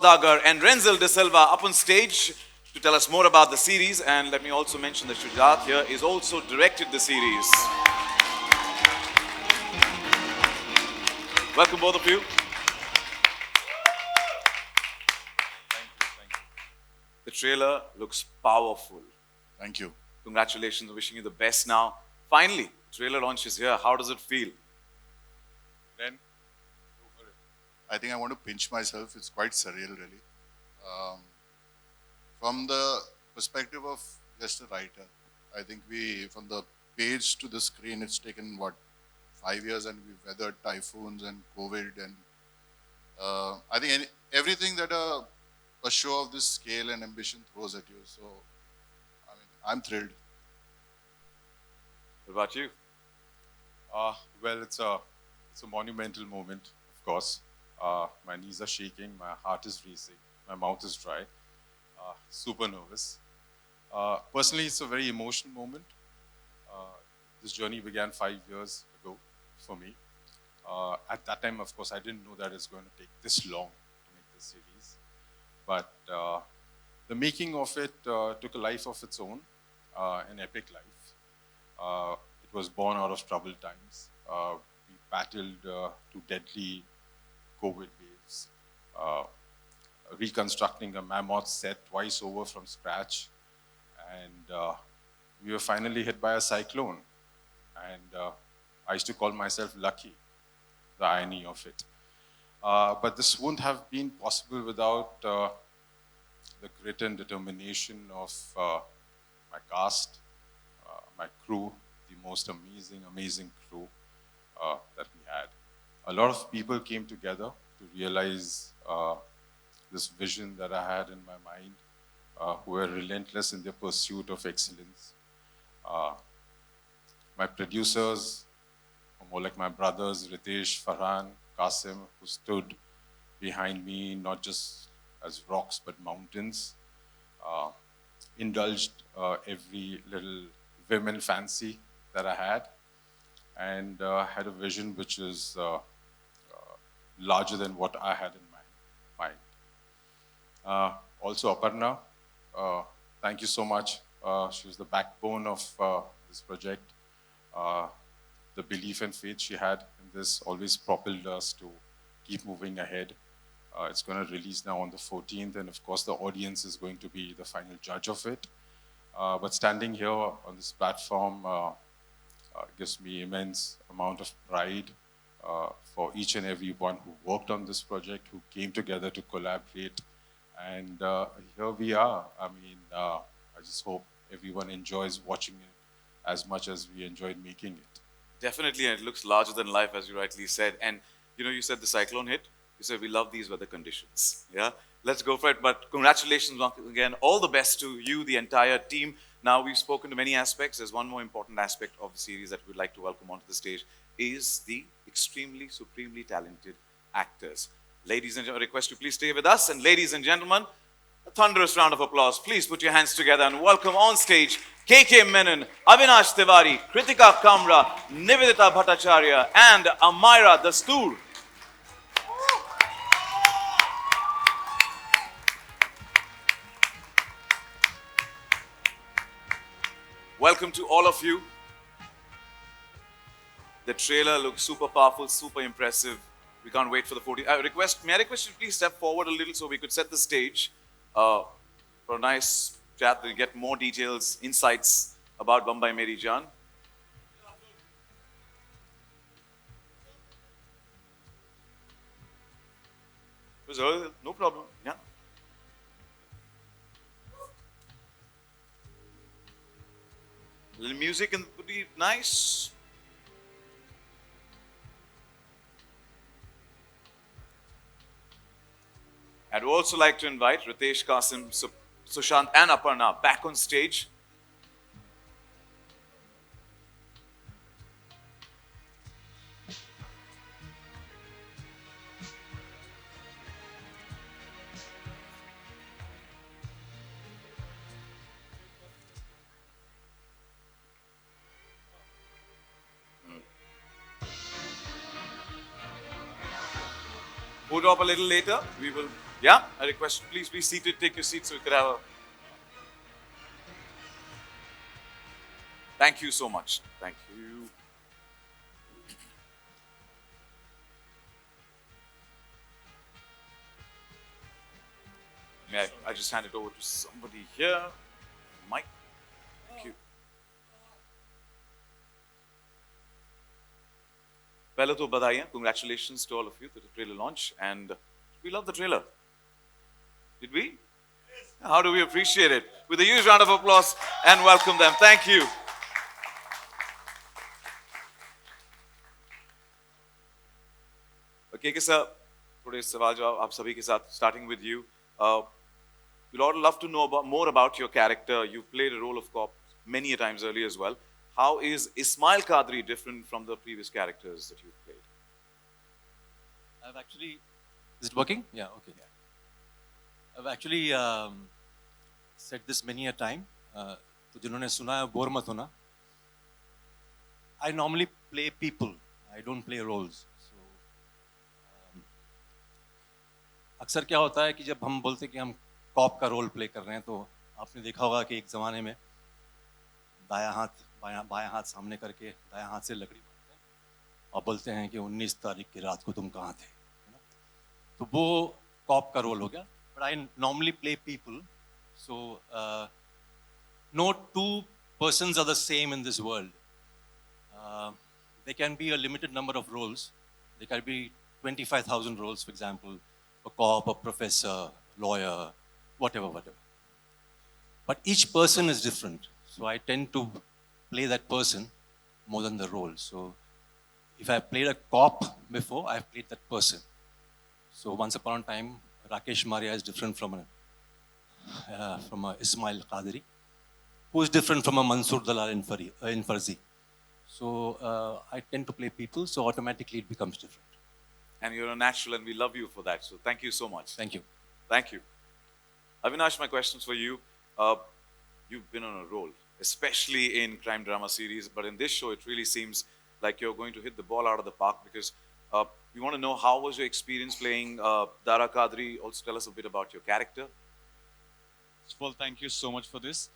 Saudagar and Renzel De Silva up on stage to tell us more about the series. And let me also mention that Shujat here is also directed the series. Welcome both of you. The trailer looks powerful. Thank you. Congratulations, wishing you the best now. Finally, trailer launch is here. How does it feel? Then, go for it. I think I want to pinch myself. It's quite surreal, really. From the perspective of just a writer, I think from the page to the screen, it's taken, 5 years, and we've weathered typhoons and COVID, and I think everything that a show of this scale and ambition throws at you. So, I mean, I'm thrilled. What about you? Well, it's a monumental moment, of course. My knees are shaking, my heart is racing, my mouth is dry, super nervous. Personally, it's a very emotional moment. This journey began 5 years ago for me. At that time, of course, I didn't know that it's going to take this long to make this series. But the making of it took a life of its own, an epic life. It was born out of troubled times. We battled two deadly COVID waves, reconstructing a mammoth set twice over from scratch. And we were finally hit by a cyclone. And I used to call myself lucky, the irony of it. But this wouldn't have been possible without the grit and determination of my cast, my crew, the most amazing crew that we had. A lot of people came together to realize this vision that I had in my mind, who were relentless in their pursuit of excellence. My producers, more like my brothers, Ritesh, Farhan, Qasim, who stood behind me, not just as rocks, but mountains, indulged every little women fancy that I had, and had a vision which is larger than what I had in my mind. Also, Aparna, thank you so much. She was the backbone of this project. The belief and faith she had in this always propelled us to keep moving ahead. It's going to release now on the 14th, and of course the audience is going to be the final judge of it. But standing here on this platform gives me immense amount of pride for each and every one who worked on this project, who came together to collaborate. And here we are. I mean, I just hope everyone enjoys watching it as much as we enjoyed making it. Definitely, and it looks larger than life, as you rightly said. And you said the cyclone hit. You said we love these weather conditions. Yeah, let's go for it. But congratulations once again. All the best to you, the entire team. Now we've spoken to many aspects. There's one more important aspect of the series that we'd like to welcome onto the stage is the extremely, supremely talented actors. Ladies and gentlemen, I request you please stay with us. And ladies and gentlemen, a thunderous round of applause. Please put your hands together and welcome on stage K.K. Menon, Avinash Tiwari, Kritika Kamra, Nivedita Bhattacharya, and Amira Dastoor. Welcome to all of you. The trailer looks super powerful, super impressive. We can't wait for the 40. May I request you please step forward a little so we could set the stage for a nice chat and get more details, insights about Bambai Meri Jaan. No problem. Yeah. A little music and would be nice. I'd also like to invite Ritesh, Qasim, Sushant, and Aparna back on stage. We'll drop a little later. We will Yeah, I request you please be seated, take your seat so we could have a. Thank you so much. Thank you. May I just hand it over to somebody here? Mike. Thank you. पहले तो बधाइयाँ, congratulations to all of you to the trailer launch, and we love the trailer. Did we? How do we appreciate it? With a huge round of applause and welcome them. Thank you. Okay, sir. थोड़े सवाल जवाब आप सभी के साथ, starting with you. We'd all love to know more about your character. You've played a role of cop many a times earlier as well. How is Ismail Qadri different from the previous characters that you've played? I've actually. Is it working? Yeah, okay. I've actually said this many a time. तो जिन्होंने सुना है bore मत होना. I normally play people. I don't play roles. So अक्सर क्या होता है कि जब हम बोलते हैं कि हम कॉप का रोल प्ले कर रहे हैं तो आपने देखा होगा कि एक ज़माने में बायां हाथ सामने करके दायां हाथ से लकड़ी मारते हैं और बोलते हैं कि 19 तारीख की रात को तुम कहाँ थे, है ना? तो वो कॉप का रोल हो गया. But I normally play people. So no two persons are the same in this world. There can be a limited number of roles. There can be 25,000 roles, for example, a cop, a professor, lawyer, whatever. But each person is different. So I tend to play that person more than the role. So if I played a cop before, I've played that person. So once upon a time, Rakesh Maria is different from a Ismail Qadri, who is different from a Mansoor Dalal in Farzi. So I tend to play people, so automatically it becomes different. And you're a natural, and we love you for that. So thank you so much. Thank you. Thank you. Avinash, my question's for you. You've been on a roll, especially in crime drama series, but in this show, it really seems like you're going to hit the ball out of the park because we want to know how was your experience playing Dara Kadri. Also, tell us a bit about your character. First of all, thank you so much for this.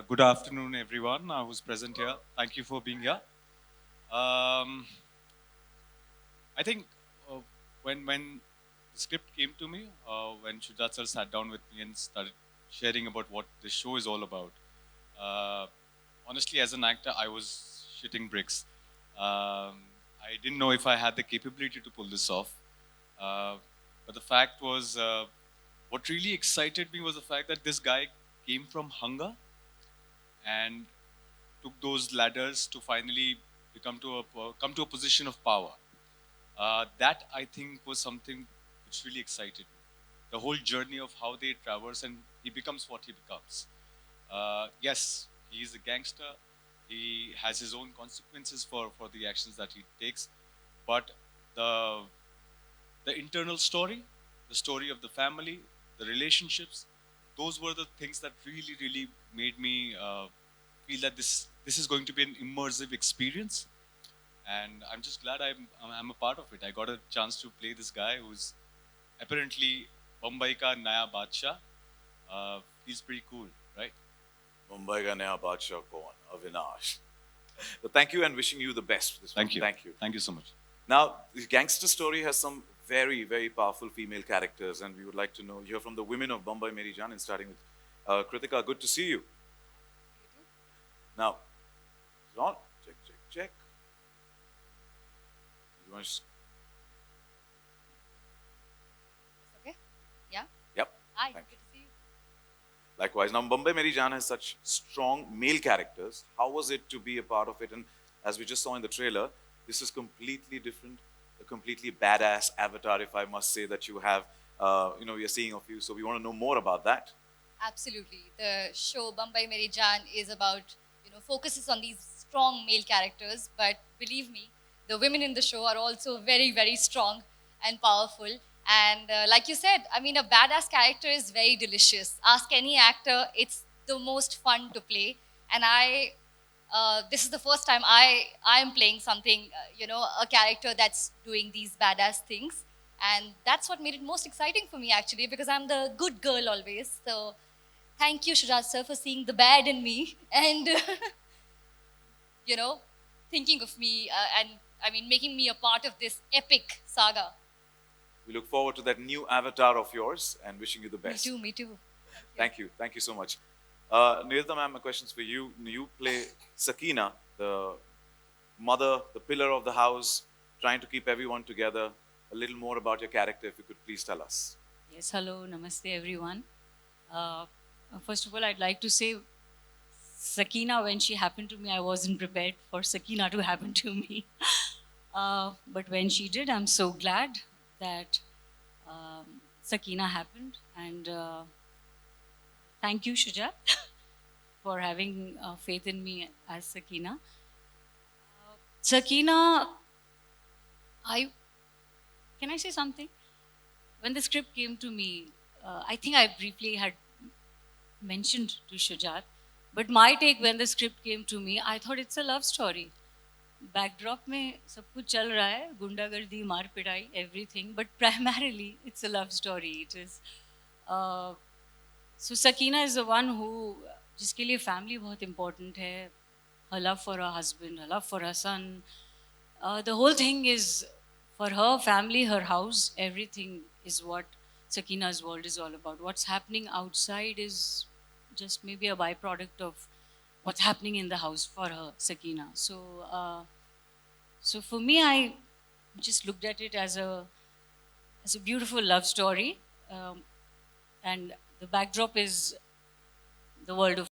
Good afternoon, everyone who's present here. Thank you for being here. I think when the script came to me, when Shujat sir sat down with me and started sharing about what the show is all about, honestly, as an actor, I was shitting bricks. I didn't know if I had the capability to pull this off. But the fact was, what really excited me was the fact that this guy came from hunger and took those ladders to finally come to a position of power. That I think was something which really excited me. The whole journey of how they traverse and he becomes what he becomes. Yes, he is a gangster. He has his own consequences for the actions that he takes. But the internal story, the story of the family, the relationships, those were the things that really made me feel that this is going to be an immersive experience. And I'm just glad I'm a part of it. I got a chance to play this guy who's apparently Mumbai ka Naya Badshah. He's pretty cool, right? Mumbai ka Naya Badshah kaun? Avinash. So thank you and wishing you the best for this Thank one. you. Thank you. Thank you so much. Now, this gangster story has some very powerful female characters, and we would like to know, hear from the women of Bambai Meri Jaan, and starting with Kritika. Good to see you. Now, Ron, check. You want to Okay. Yeah. Yep. Hi. Thank Good to see you. Likewise. Now, Bambai Meri Jaan has such strong male characters. How was it to be a part of it? And as we just saw in the trailer, this is completely different, a completely badass avatar, if I must say, that you have. We are seeing of you. So we want to know more about that. Absolutely. The show Bambai Meri Jaan is about, focuses on these strong male characters. But believe me, the women in the show are also very strong and powerful. And like you said, I mean, a badass character is very delicious. Ask any actor, it's the most fun to play. And this is the first time I am playing something, a character that's doing these badass things. And that's what made it most exciting for me, actually, because I'm the good girl always. So thank you, Shujat sir, for seeing the bad in me and, you know, thinking of me and, I mean, making me a part of this epic saga. We look forward to that new avatar of yours and wishing you the Me best. too, me too. Thank you. Thank you so much. Nirita ma'am, my question's for you. You play Sakina, the mother, the pillar of the house, trying to keep everyone together. A little more about your character, if you could please tell us. Yes, hello, namaste everyone. Uh, First of all, I'd like to say Sakina, when she happened to me, I wasn't prepared for Sakina to happen to me. But when she did, I'm so glad that Sakina happened. And thank you, Shujat, for having faith in me as Sakina. Sakina, I can I say something? When the script came to me, I think I briefly had mentioned to Shujat, but my take when the script came to me, I thought it's a love story. Backdrop में सब कुछ चल रहा है गुंडागर्दी मार पिटाई everything but primarily it's a love story it is so Sakina is the one who जिसके लिए फैमिली बहुत इम्पोर्टेंट है her love for her husband, her love for her son. The whole thing is for her family, her house, everything is what Sakina's world is all about. What's happening outside is just maybe a byproduct of what's happening in the house for her, Sakina. So for me, I just looked at it as a beautiful love story, and the backdrop is the world of